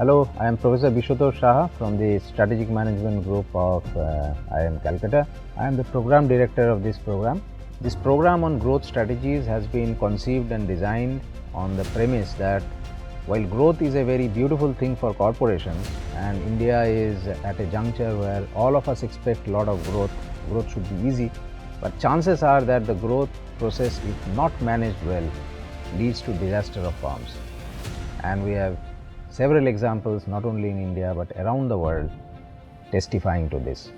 Hello, I am Professor Biswatosh Saha from the Strategic Management Group of IIM Calcutta. I am the Program Director of this program. This program on growth strategies has been conceived and designed on the premise that while growth is a very beautiful thing for corporations and India is at a juncture where all of us expect a lot of growth should be easy, but chances are that the growth process, if not managed well, leads to disaster of firms. And we have several examples not only in India but around the world testifying to this.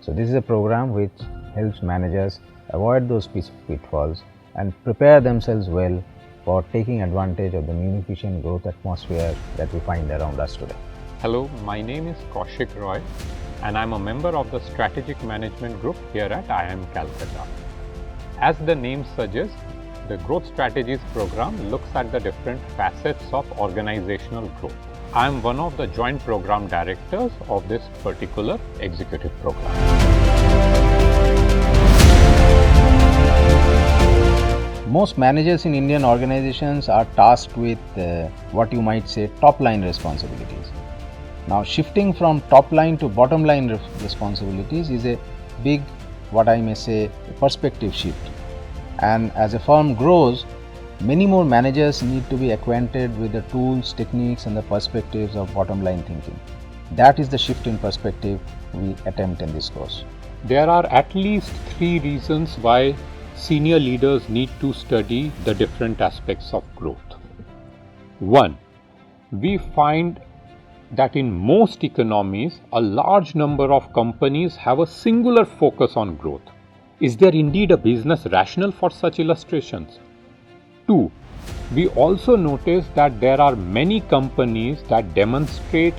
So this is a program which helps managers avoid those pitfalls and prepare themselves well for taking advantage of the munificent growth atmosphere that we find around us today. Hello, my name is Kaushik and I'm a member of the Strategic Management Group here at IIM Calcutta. As the name suggests, the Growth Strategies program looks at the different facets of organizational growth. I am one of the joint program directors of this particular executive program. Most managers in Indian organizations are tasked with what you might say top line responsibilities. Now shifting from top line to bottom line responsibilities is a big, what I may say, perspective shift. And as a firm grows, many more managers need to be acquainted with the tools, techniques and the perspectives of bottom line thinking. That is the shift in perspective we attempt in this course. There are at least 3 reasons why senior leaders need to study the different aspects of growth. 1. We find that in most economies, a large number of companies have a singular focus on growth. Is there indeed a business rationale for such illustrations? 2. We also notice that there are many companies that demonstrate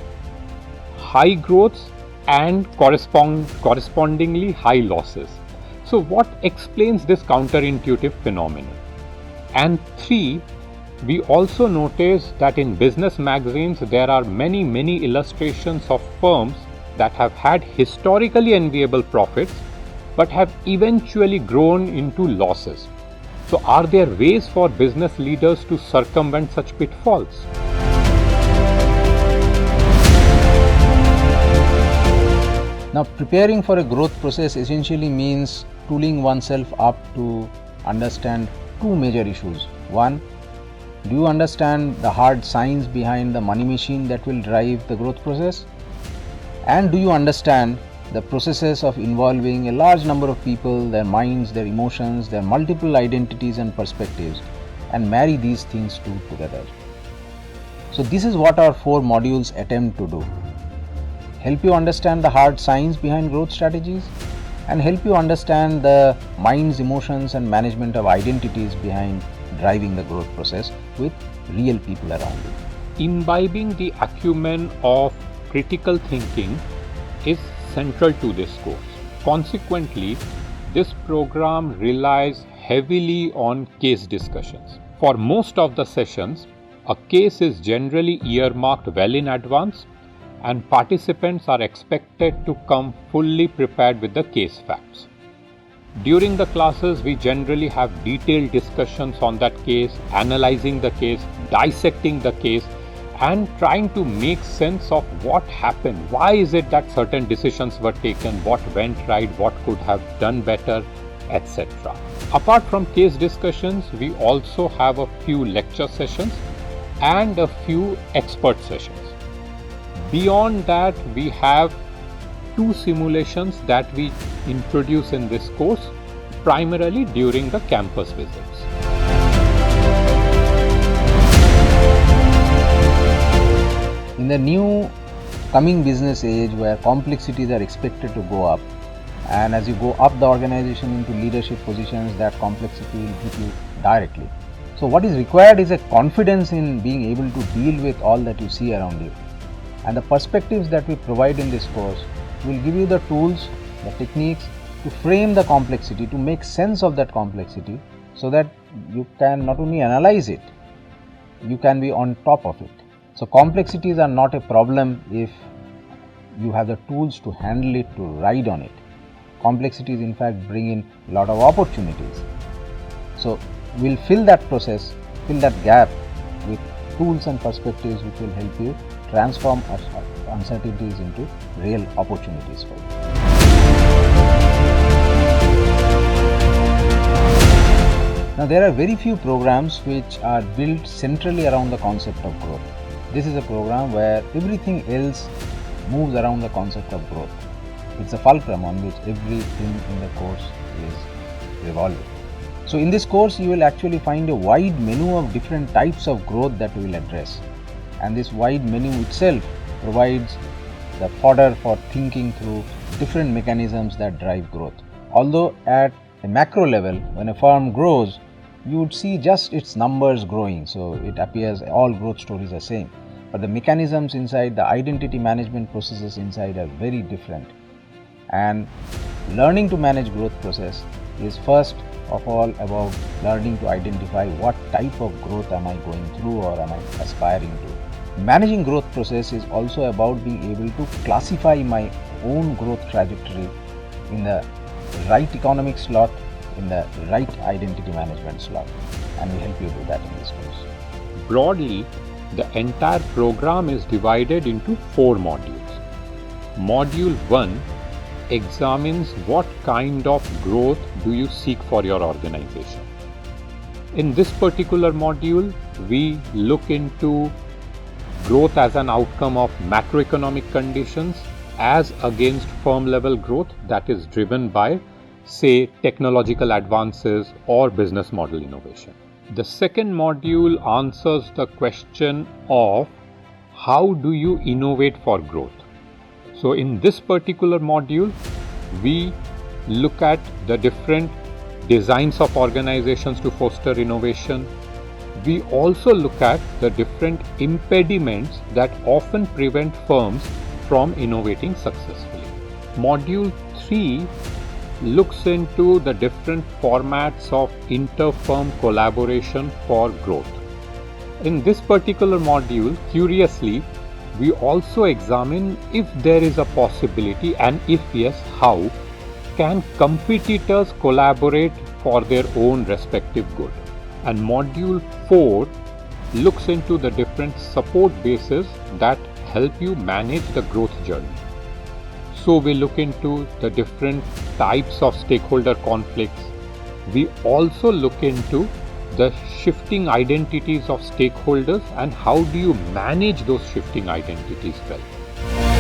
high growths and correspondingly high losses. So what explains this counterintuitive phenomenon? And 3. We also notice that in business magazines there are many illustrations of firms that have had historically enviable profits but have eventually grown into losses. So are there ways for business leaders to circumvent such pitfalls? Now preparing for a growth process essentially means tooling oneself up to understand 2 major issues. 1, do you understand the hard science behind the money machine that will drive the growth process? And do you understand the processes of involving a large number of people, their minds, their emotions, their multiple identities and perspectives, and marry these things together? So this is what our 4 modules attempt to do. Help you understand the hard science behind growth strategies and help you understand the minds, emotions and management of identities behind driving the growth process with real people around you. Imbibing the acumen of critical thinking is central to this course. Consequently, this program relies heavily on case discussions. For most of the sessions, a case is generally earmarked well in advance and participants are expected to come fully prepared with the case facts. During the classes, we generally have detailed discussions on that case, analyzing the case, dissecting the case, and trying to make sense of what happened. Why is it that certain decisions were taken, what went right, what could have done better, etc. Apart from case discussions, we also have a few lecture sessions and a few expert sessions. Beyond that, we have 2 simulations that we introduce in this course, primarily during the campus visits. In the new coming business age where complexities are expected to go up, and as you go up the organization into leadership positions, that complexity will hit you directly. So what is required is a confidence in being able to deal with all that you see around you. And the perspectives that we provide in this course will give you the tools, the techniques to frame the complexity, to make sense of that complexity so that you can not only analyze it, you can be on top of it. So complexities are not a problem if you have the tools to handle it, to ride on it. Complexities in fact bring in a lot of opportunities. So we'll fill that process, fill that gap with tools and perspectives which will help you transform uncertainties into real opportunities for you. Now, there are very few programs which are built centrally around the concept of growth. This is a program where everything else moves around the concept of growth. It's a fulcrum on which everything in the course is revolving. So in this course, you will actually find a wide menu of different types of growth that we will address. And this wide menu itself provides the fodder for thinking through different mechanisms that drive growth. Although at a macro level, when a firm grows, you would see just its numbers growing, so it appears all growth stories are same. But the mechanisms inside, the identity management processes inside are very different. And learning to manage growth process is first of all about learning to identify what type of growth am I going through or am I aspiring to. Managing growth process is also about being able to classify my own growth trajectory in the right economic slot, in the right identity management slot, and we help you do that in this course. Broadly, the entire program is divided into 4 modules. Module 1 examines what kind of growth do you seek for your organization. In this particular module, we look into growth as an outcome of macroeconomic conditions as against firm level growth that is driven by, say, technological advances or business model innovation. The second module answers the question of how do you innovate for growth. So in this particular module, we look at the different designs of organizations to foster innovation. We also look at the different impediments that often prevent firms from innovating successfully. Module 3 looks into the different formats of inter-firm collaboration for growth. In this particular module, curiously, we also examine if there is a possibility, and if yes, how can competitors collaborate for their own respective good. And module 4 looks into the different support bases that help you manage the growth journey. So we look into the different types of stakeholder conflicts. We also look into the shifting identities of stakeholders and how do you manage those shifting identities well.